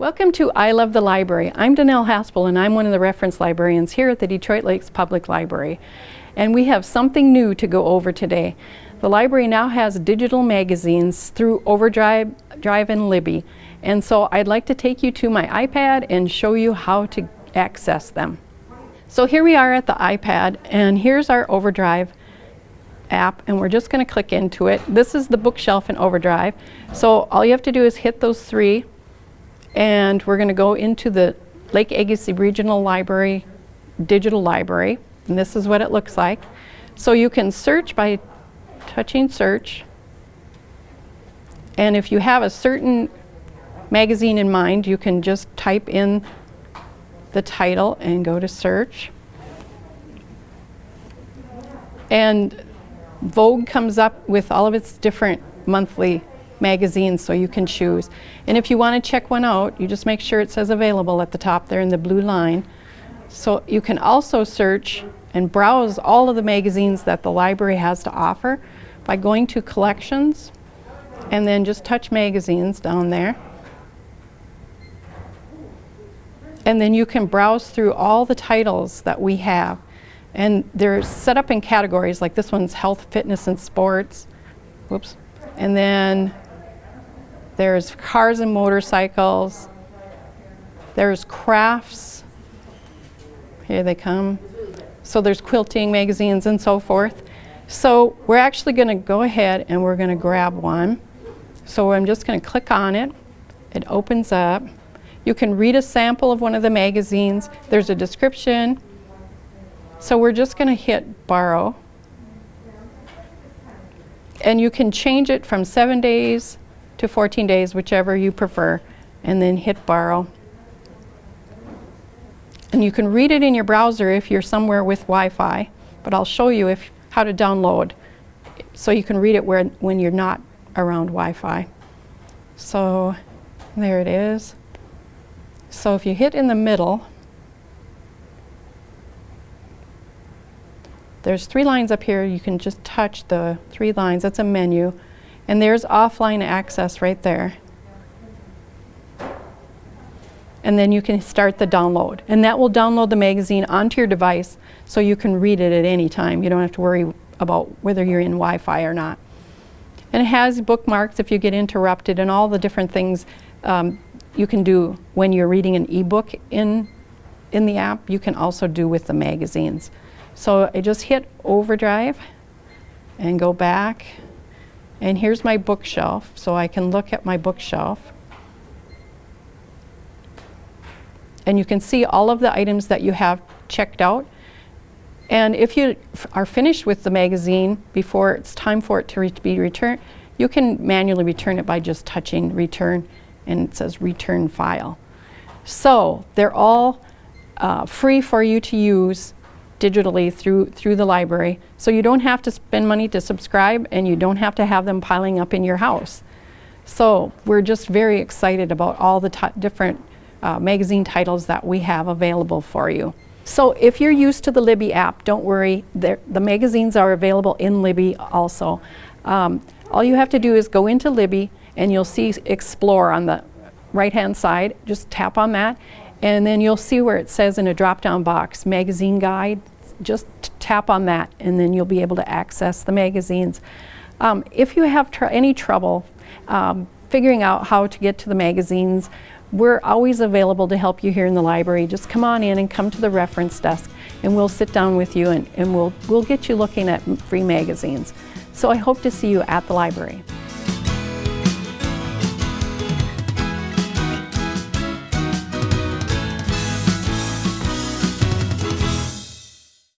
Welcome to I Love the Library. I'm Danelle Haspel and I'm one of the reference librarians here at the Detroit Lakes Public Library. And we have something new to go over today. The library now has digital magazines through Overdrive and Libby. And so I'd like to take you to my iPad and show you how to access them. So here we are at the iPad, and here's our Overdrive app, and we're just going to click into it. This is the bookshelf in Overdrive. So all you have to do is hit those three, and we're going to go into the Lake Agassiz Regional Library digital library, and this is what it looks like. So you can search by touching search, and if you have a certain magazine in mind, you can just type in the title and go to search, and Vogue comes up with all of its different monthly magazines, so you can choose. And if you want to check one out, you just make sure it says available at the top there in the blue line. So you can also search and browse all of the magazines that the library has to offer by going to collections and then just touch magazines down there. And then you can browse through all the titles that we have. And they're set up in categories, like this one's health, fitness, and sports. Whoops. And then there's cars and motorcycles. There's crafts. Here they come. So there's quilting magazines and so forth. So we're actually going to go ahead and we're going to grab one. So I'm just going to click on it. It opens up. You can read a sample of one of the magazines. There's a description. So we're just going to hit borrow. And you can change it from 7 days to 14 days, whichever you prefer, and then hit borrow. And you can read it in your browser if you're somewhere with Wi-Fi, but I'll show you how to download so you can read it when you're not around Wi-Fi. So there it is. So if you hit in the middle, there's 3 lines up here. You can just touch the 3 lines. That's a menu. And there's offline access right there. And then you can start the download. And that will download the magazine onto your device so you can read it at any time. You don't have to worry about whether you're in Wi-Fi or not. And it has bookmarks if you get interrupted and all the different things you can do when you're reading an ebook in the app. You can also do with the magazines. So I just hit Overdrive and go back, and here's my bookshelf, so I can look at my bookshelf. And you can see all of the items that you have checked out. And if you are finished with the magazine before it's time for it to be returned, you can manually return it by just touching return, and it says return file. So they're all free for you to use digitally through the library, so you don't have to spend money to subscribe, and you don't have to have them piling up in your house. So we're just very excited about all the different magazine titles that we have available for you. So if you're used to the Libby app, don't worry, the magazines are available in Libby also. All you have to do is go into Libby, and you'll see Explore on the right hand side. Just tap on that, and then you'll see where it says in a drop-down box, Magazine Guide. Just tap on that, and then you'll be able to access the magazines. If you have any trouble figuring out how to get to the magazines, we're always available to help you here in the library. Just come on in and come to the reference desk, and we'll sit down with you, and we'll get you looking at free magazines. So I hope to see you at the library.